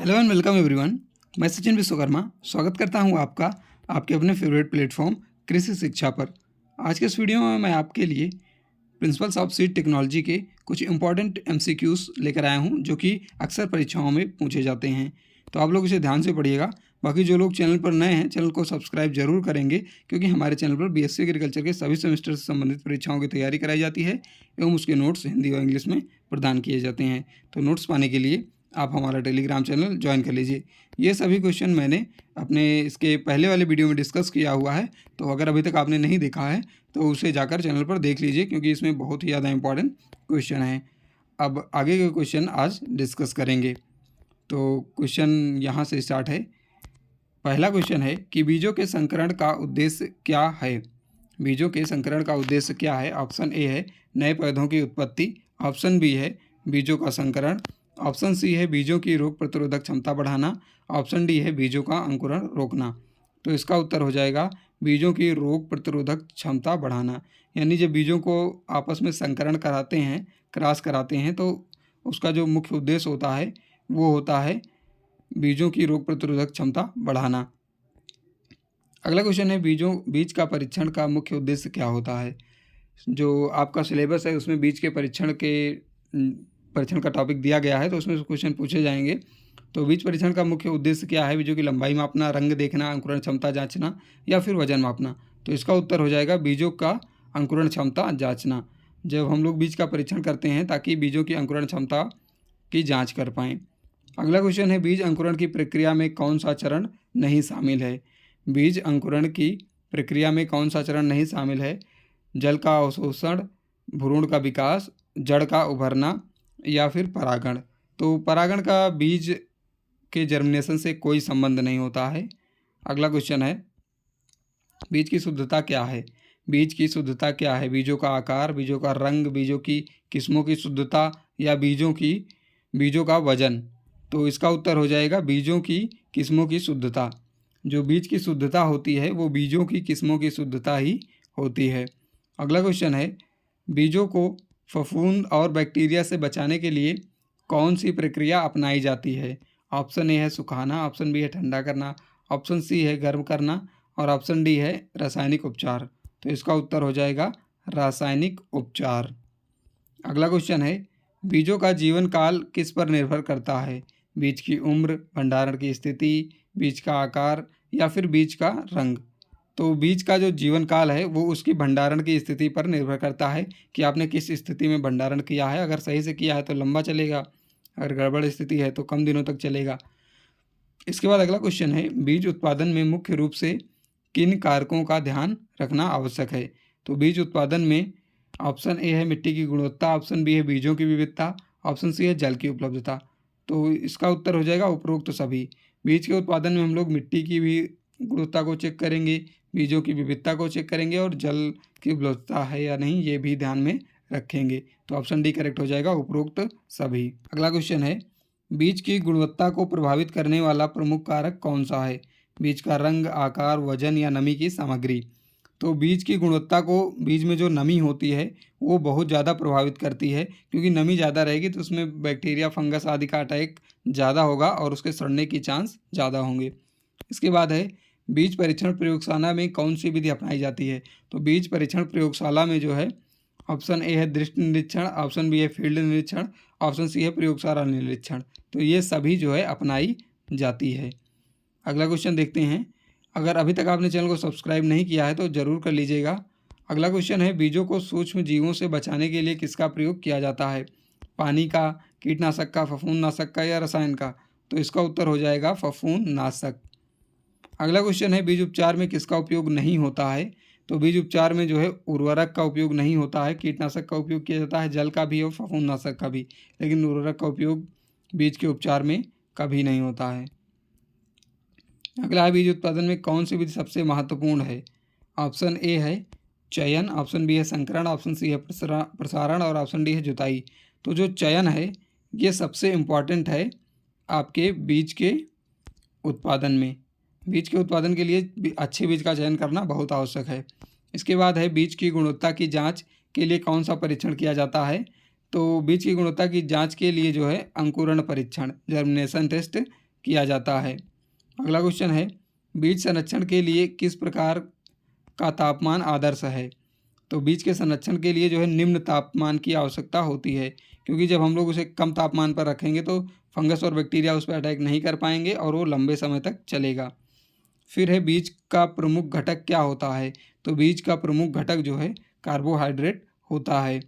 Hello and welcome everyone. मैं सचिन विश्वकर्मा स्वागत करता हूं आपका आपके अपने फेवरेट प्लेटफॉर्म कृषि शिक्षा पर। आज के इस वीडियो में मैं आपके लिए प्रिंसिपल्स ऑफ सीड टेक्नोलॉजी के कुछ इंपॉर्टेंट एमसीक्यूज लेकर आया हूं जो कि अक्सर परीक्षाओं में पूछे जाते हैं। तो आप लोग इसे ध्यान से पढ़िएगा। बाकी जो लोग चैनल पर नए हैं चैनल को सब्सक्राइब जरूर करेंगे, क्योंकि हमारे चैनल पर बीएससी एग्रीकल्चर के सभी सेमेस्टर से संबंधित परीक्षाओं की तैयारी कराई जाती है एवं उसके नोट्स हिंदी और इंग्लिश में प्रदान किए जाते हैं। तो नोट्स पाने के लिए आप हमारा टेलीग्राम चैनल ज्वाइन कर लीजिए। ये सभी क्वेश्चन मैंने अपने इसके पहले वाले वीडियो में डिस्कस किया हुआ है, तो अगर अभी तक आपने नहीं देखा है तो उसे जाकर चैनल पर देख लीजिए, क्योंकि इसमें बहुत ही ज़्यादा इंपॉर्टेंट क्वेश्चन हैं। अब आगे के क्वेश्चन आज डिस्कस करेंगे। तो क्वेश्चन यहाँ से स्टार्ट है। पहला क्वेश्चन है कि बीजों के संकरण का उद्देश्य क्या है। बीजों के संकरण का उद्देश्य क्या है। ऑप्शन ए है नए पौधों की उत्पत्ति, ऑप्शन बी है बीजों का संकरण, ऑप्शन सी है बीजों की रोग प्रतिरोधक क्षमता बढ़ाना, ऑप्शन डी है बीजों का अंकुरण रोकना। तो इसका उत्तर हो जाएगा बीजों की रोग प्रतिरोधक क्षमता बढ़ाना। यानी जब बीजों को आपस में संकरण कराते हैं, क्रॉस कराते हैं, तो उसका जो मुख्य उद्देश्य होता है वो होता है बीजों की रोग प्रतिरोधक क्षमता बढ़ाना। अगला क्वेश्चन है बीज का परीक्षण का मुख्य उद्देश्य क्या होता है। जो आपका सिलेबस है उसमें बीज के परीक्षण का टॉपिक दिया गया है, तो उसमें क्वेश्चन पूछे जाएंगे। तो बीज परीक्षण का मुख्य उद्देश्य क्या है। बीजों की लंबाई मापना, रंग देखना, अंकुरण क्षमता जांचना या फिर वजन मापना। तो इसका उत्तर हो जाएगा बीजों का अंकुरण क्षमता जांचना। जब हम लोग बीज का परीक्षण करते हैं ताकि बीजों की अंकुरण क्षमता की जांच कर पाएँ। अगला क्वेश्चन है बीज अंकुरण की प्रक्रिया में कौन सा चरण नहीं शामिल है। बीज अंकुरण की प्रक्रिया में कौन सा चरण नहीं शामिल है। जल का अवशोषण, भ्रूण का विकास, जड़ का उभरना या फिर परागण। तो परागण का बीज के जर्मिनेशन से कोई संबंध नहीं होता है। अगला क्वेश्चन है बीज की शुद्धता क्या है। बीज की शुद्धता क्या है। बीजों का आकार, बीजों का रंग, बीजों की किस्मों की शुद्धता या बीजों का वजन। तो इसका उत्तर हो जाएगा बीजों की किस्मों की शुद्धता। जो बीज की शुद्धता होती है वो बीजों की किस्मों की शुद्धता ही होती है। अगला क्वेश्चन है बीजों को फफूंद और बैक्टीरिया से बचाने के लिए कौन सी प्रक्रिया अपनाई जाती है। ऑप्शन ए है सुखाना, ऑप्शन बी है ठंडा करना, ऑप्शन सी है गर्म करना और ऑप्शन डी है रासायनिक उपचार। तो इसका उत्तर हो जाएगा रासायनिक उपचार। अगला क्वेश्चन है बीजों का जीवन काल किस पर निर्भर करता है। बीज की उम्र, भंडारण की स्थिति, बीज का आकार या फिर बीज का रंग। तो बीज का जो जीवन काल है वो उसकी भंडारण की स्थिति पर निर्भर करता है कि आपने किस स्थिति में भंडारण किया है। अगर सही से किया है तो लंबा चलेगा, अगर गड़बड़ स्थिति है तो कम दिनों तक चलेगा। इसके बाद अगला क्वेश्चन है बीज उत्पादन में मुख्य रूप से किन कारकों का ध्यान रखना आवश्यक है। तो बीज उत्पादन में ऑप्शन ए है मिट्टी की गुणवत्ता, ऑप्शन बी है बीजों की विविधता, ऑप्शन सी है जल की उपलब्धता। तो इसका उत्तर हो जाएगा उपरोक्त सभी। बीज के उत्पादन में हम लोग मिट्टी की भी गुणवत्ता को चेक करेंगे, बीजों की विविधता को चेक करेंगे और जल की उपलब्धता है या नहीं ये भी ध्यान में रखेंगे। तो ऑप्शन डी करेक्ट हो जाएगा उपरोक्त सभी। अगला क्वेश्चन है बीज की गुणवत्ता को प्रभावित करने वाला प्रमुख कारक कौन सा है। बीज का रंग, आकार, वजन या नमी की सामग्री। तो बीज की गुणवत्ता को बीज में जो नमी होती है वो बहुत ज़्यादा प्रभावित करती है, क्योंकि नमी ज़्यादा रहेगी तो उसमें बैक्टीरिया, फंगस आदि का अटैक ज़्यादा होगा और उसके सड़ने की चांस ज़्यादा होंगे। इसके बाद है बीज परीक्षण प्रयोगशाला में कौन सी विधि अपनाई जाती है। तो बीज परीक्षण प्रयोगशाला में जो है ऑप्शन ए है दृष्टि निरीक्षण, ऑप्शन बी है फील्ड निरीक्षण, ऑप्शन सी है प्रयोगशाला निरीक्षण। तो ये सभी जो है अपनाई जाती है। अगला क्वेश्चन देखते हैं। अगर अभी तक आपने चैनल को सब्सक्राइब नहीं किया है तो ज़रूर कर लीजिएगा। अगला क्वेश्चन है बीजों को सूक्ष्म जीवों से बचाने के लिए किसका प्रयोग किया जाता है। पानी का, कीटनाशक का, फफूंदनाशक का या रसायन का। तो इसका उत्तर हो जाएगा फफूंदनाशक। अगला क्वेश्चन है बीज उपचार में किसका उपयोग नहीं होता है। तो बीज उपचार में जो है उर्वरक का उपयोग नहीं होता है, कीटनाशक का उपयोग किया जाता है, जल का भी और फफूंदनाशक का भी, लेकिन उर्वरक का उपयोग बीज के उपचार में कभी नहीं होता है। अगला है बीज उत्पादन में कौन सी विधि सबसे महत्वपूर्ण है। ऑप्शन ए है चयन, ऑप्शन बी है संकरण, ऑप्शन सी है प्रसारण और ऑप्शन डी है जुताई। तो जो चयन है ये सबसे इम्पॉर्टेंट है आपके बीज के उत्पादन में। बीज के उत्पादन के लिए अच्छे बीज का चयन करना बहुत आवश्यक है। इसके बाद है बीज की गुणवत्ता की जांच के लिए कौन सा परीक्षण किया जाता है। तो बीज की गुणवत्ता की जांच के लिए जो है अंकुरण परीक्षण, जर्मिनेशन टेस्ट किया जाता है। अगला क्वेश्चन है, बीज संरक्षण के लिए किस प्रकार का तापमान आदर्श है? तो बीज के संरक्षण के लिए जो है निम्न तापमान की आवश्यकता होती है, क्योंकि जब हम लोग उसे कम तापमान पर रखेंगे तो फंगस और बैक्टीरिया उस पर अटैक नहीं कर पाएंगे और वो लंबे समय तक चलेगा। फिर है, बीज का प्रमुख घटक क्या होता है? तो बीज का प्रमुख घटक जो है कार्बोहाइड्रेट होता है।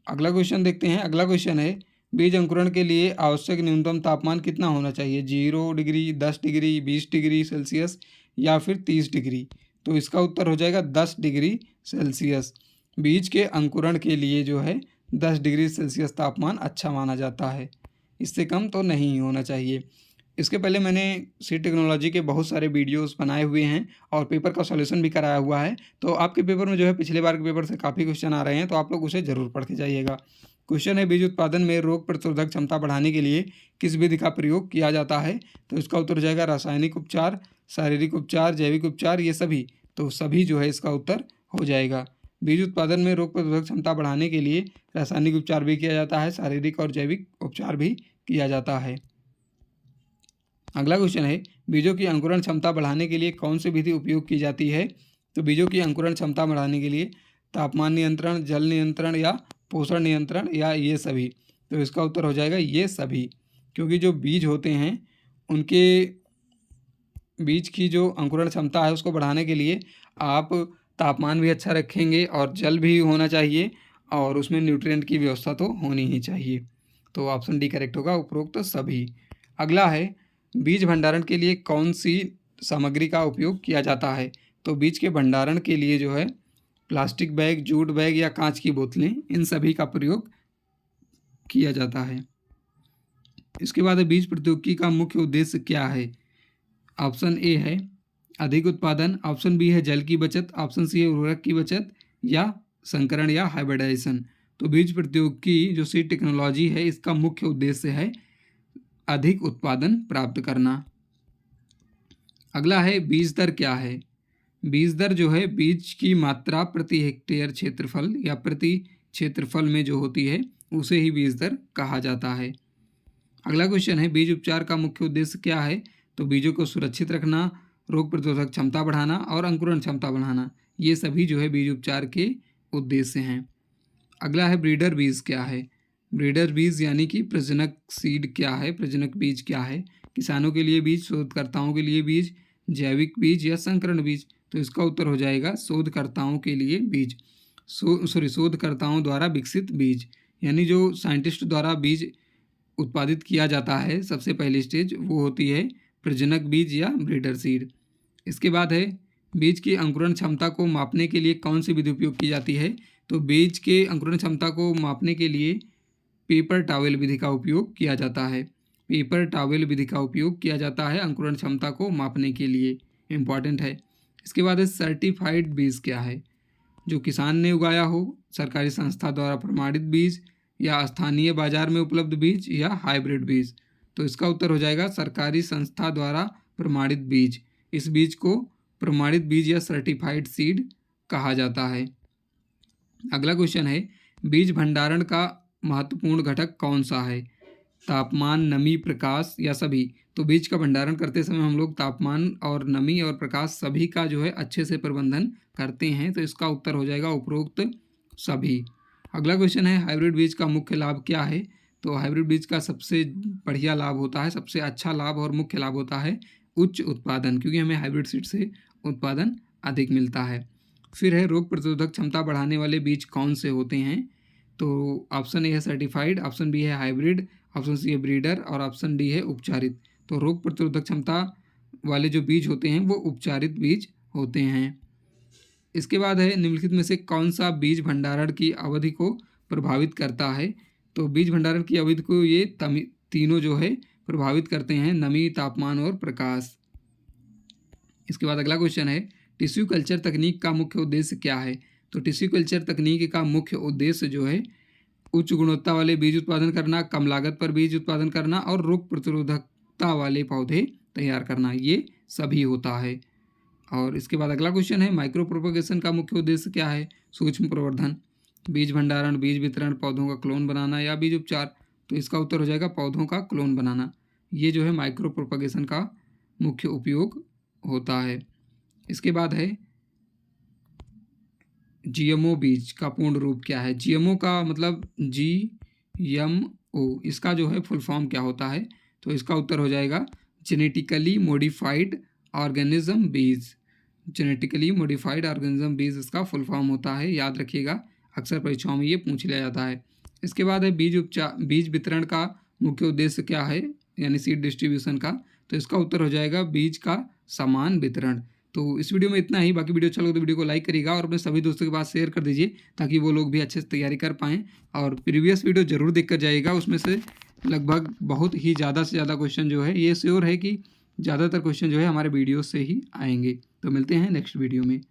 अगला क्वेश्चन देखते हैं। अगला क्वेश्चन है, बीज अंकुरण के लिए आवश्यक न्यूनतम तापमान कितना होना चाहिए? 0 डिग्री, 10 डिग्री, 20 डिग्री सेल्सियस या फिर 30 डिग्री? तो इसका उत्तर हो जाएगा 10 डिग्री सेल्सियस। बीज के अंकुरण के लिए जो है 10 डिग्री सेल्सियस तापमान अच्छा माना जाता है, इससे कम तो नहीं होना चाहिए। इसके पहले मैंने सीड टेक्नोलॉजी के बहुत सारे वीडियोस बनाए हुए हैं और पेपर का सॉल्यूशन भी कराया हुआ है, तो आपके पेपर में जो है पिछले बार के पेपर से काफ़ी क्वेश्चन आ रहे हैं, तो आप लोग उसे ज़रूर पढ़ के जाइएगा। क्वेश्चन है, बीज उत्पादन में रोग प्रतिरोधक क्षमता बढ़ाने के लिए किस विधि का प्रयोग किया जाता है? तो इसका उत्तर हो जाएगा रासायनिक उपचार, शारीरिक उपचार, जैविक उपचार, ये सभी। तो सभी जो है इसका उत्तर हो जाएगा। बीज उत्पादन में रोग प्रतिरोधक क्षमता बढ़ाने के लिए रासायनिक उपचार भी किया जाता है, शारीरिक और जैविक उपचार भी किया जाता है। अगला क्वेश्चन है, बीजों की अंकुरण क्षमता बढ़ाने के लिए कौन सी विधि उपयोग की जाती है? तो बीजों की अंकुरण क्षमता बढ़ाने के लिए तापमान नियंत्रण, जल नियंत्रण या पोषण नियंत्रण या ये सभी? तो इसका उत्तर हो जाएगा ये सभी, क्योंकि जो बीज होते हैं उनके बीज की जो अंकुरण क्षमता है उसको बढ़ाने के लिए आप तापमान भी अच्छा रखेंगे और जल भी होना चाहिए और उसमें न्यूट्रिएंट की व्यवस्था तो होनी ही चाहिए। तो ऑप्शन डी करेक्ट होगा, उपरोक्त सभी। अगला है, बीज भंडारण के लिए कौन सी सामग्री का उपयोग किया जाता है? तो बीज के भंडारण के लिए जो है प्लास्टिक बैग, जूट बैग या कांच की बोतलें, इन सभी का प्रयोग किया जाता है। इसके बाद बीज प्रौद्योगिकी का मुख्य उद्देश्य क्या है? ऑप्शन ए है अधिक उत्पादन, ऑप्शन बी है जल की बचत, ऑप्शन सी है उर्वरक की बचत या संकरण या हाइब्रिडाइजेशन। तो बीज प्रौद्योगिकी जो सीड टेक्नोलॉजी है इसका मुख्य उद्देश्य है अधिक उत्पादन प्राप्त करना। अगला है, बीज दर क्या है? बीज दर जो है बीज की मात्रा प्रति हेक्टेयर क्षेत्रफल या प्रति क्षेत्रफल में जो होती है उसे ही बीज दर कहा जाता है। अगला क्वेश्चन है, बीज उपचार का मुख्य उद्देश्य क्या है? तो बीजों को सुरक्षित रखना, रोग प्रतिरोधक क्षमता बढ़ाना और अंकुरण क्षमता बढ़ाना, ये सभी जो है बीज उपचार के उद्देश्य हैं। अगला है, ब्रीडर बीज क्या है? ब्रीडर बीज यानी कि प्रजनक सीड क्या है, प्रजनक बीज क्या है? किसानों के लिए बीज, शोधकर्ताओं के लिए बीज, जैविक बीज या संकरण बीज? तो इसका उत्तर हो जाएगा शोधकर्ताओं के लिए बीज, शोधकर्ताओं द्वारा विकसित बीज, यानी जो साइंटिस्ट द्वारा बीज उत्पादित किया जाता है सबसे पहली स्टेज वो होती है प्रजनक बीज या ब्रीडर सीड। इसके बाद है, बीज की अंकुरण क्षमता को मापने के लिए कौन सी विधि उपयोग की जाती है? तो बीज के अंकुरण क्षमता को मापने के लिए पेपर टॉवेल विधि का उपयोग किया जाता है। पेपर टॉवेल विधि का उपयोग किया जाता है अंकुरण क्षमता को मापने के लिए, इम्पॉर्टेंट है। इसके बाद है, सर्टिफाइड बीज क्या है? जो किसान ने उगाया हो, सरकारी संस्था द्वारा प्रमाणित बीज या स्थानीय बाजार में उपलब्ध बीज या हाइब्रिड बीज? तो इसका उत्तर हो जाएगा सरकारी संस्था द्वारा प्रमाणित बीज। इस बीज को प्रमाणित बीज या सर्टिफाइड सीड कहा जाता है। अगला क्वेश्चन है, बीज भंडारण का महत्वपूर्ण घटक कौन सा है? तापमान, नमी, प्रकाश या सभी? तो बीज का भंडारण करते समय हम लोग तापमान और नमी और प्रकाश सभी का जो है अच्छे से प्रबंधन करते हैं, तो इसका उत्तर हो जाएगा उपरोक्त सभी। अगला क्वेश्चन है, हाइब्रिड बीज का मुख्य लाभ क्या है? तो हाइब्रिड बीज का सबसे बढ़िया लाभ होता है, सबसे अच्छा लाभ और मुख्य लाभ होता है उच्च उत्पादन, क्योंकि हमें हाइब्रिड सीड से उत्पादन अधिक मिलता है। फिर है, रोग प्रतिरोधक क्षमता बढ़ाने वाले बीज कौन से होते हैं? तो ऑप्शन ए है सर्टिफाइड, ऑप्शन बी है हाइब्रिड, ऑप्शन सी है ब्रीडर और ऑप्शन डी है उपचारित। तो रोग प्रतिरोधक क्षमता वाले जो बीज होते हैं वो उपचारित बीज होते हैं। इसके बाद है, निम्नलिखित में से कौन सा बीज भंडारण की अवधि को प्रभावित करता है? तो बीज भंडारण की अवधि को ये तीनों जो है प्रभावित करते हैं, नमी, तापमान और प्रकाश। इसके बाद अगला क्वेश्चन है, टिश्यू कल्चर तकनीक का मुख्य उद्देश्य क्या है? तो टिश्यू कल्चर तकनीक का मुख्य उद्देश्य जो है उच्च गुणवत्ता वाले बीज उत्पादन करना, कम लागत पर बीज उत्पादन करना और रोग प्रतिरोधकता वाले पौधे तैयार करना, ये सभी होता है। और इसके बाद अगला क्वेश्चन है, माइक्रो प्रोपगेशन का मुख्य उद्देश्य क्या है? सूक्ष्म प्रवर्धन, बीज भंडारण, बीज वितरण, पौधों का क्लोन बनाना या बीज उपचार? तो इसका उत्तर हो जाएगा पौधों का क्लोन बनाना। ये जो है माइक्रो प्रोपगेशन का मुख्य उपयोग होता है। इसके बाद है जीएमओ बीज का पूर्ण रूप क्या है। जीएमओ का मतलब जीएमओ, इसका जो है फुल फॉर्म क्या होता है, तो इसका उत्तर हो जाएगा जेनेटिकली मॉडिफाइड ऑर्गेनिज्म बीज। जेनेटिकली मॉडिफाइड ऑर्गेनिज्म बीज इसका फुल फॉर्म होता है, याद रखिएगा, अक्सर परीक्षाओं में ये पूछ लिया जाता है। इसके बाद है बीज वितरण का मुख्य उद्देश्य क्या है, यानी सीड डिस्ट्रीब्यूशन का, तो इसका उत्तर हो जाएगा बीज का समान वितरण। तो इस वीडियो में इतना ही। बाकी वीडियो अच्छा लगे तो वीडियो को लाइक करिएगा और अपने सभी दोस्तों के पास शेयर कर दीजिए ताकि वो लोग भी अच्छे से तैयारी कर पाएँ। और प्रीवियस वीडियो जरूर देख कर जाइएगा, उसमें से लगभग बहुत ही ज़्यादा से ज़्यादा क्वेश्चन जो है, ये श्योर है कि ज़्यादातर क्वेश्चन जो है हमारे वीडियो से ही आएंगे। तो मिलते हैं नेक्स्ट वीडियो में।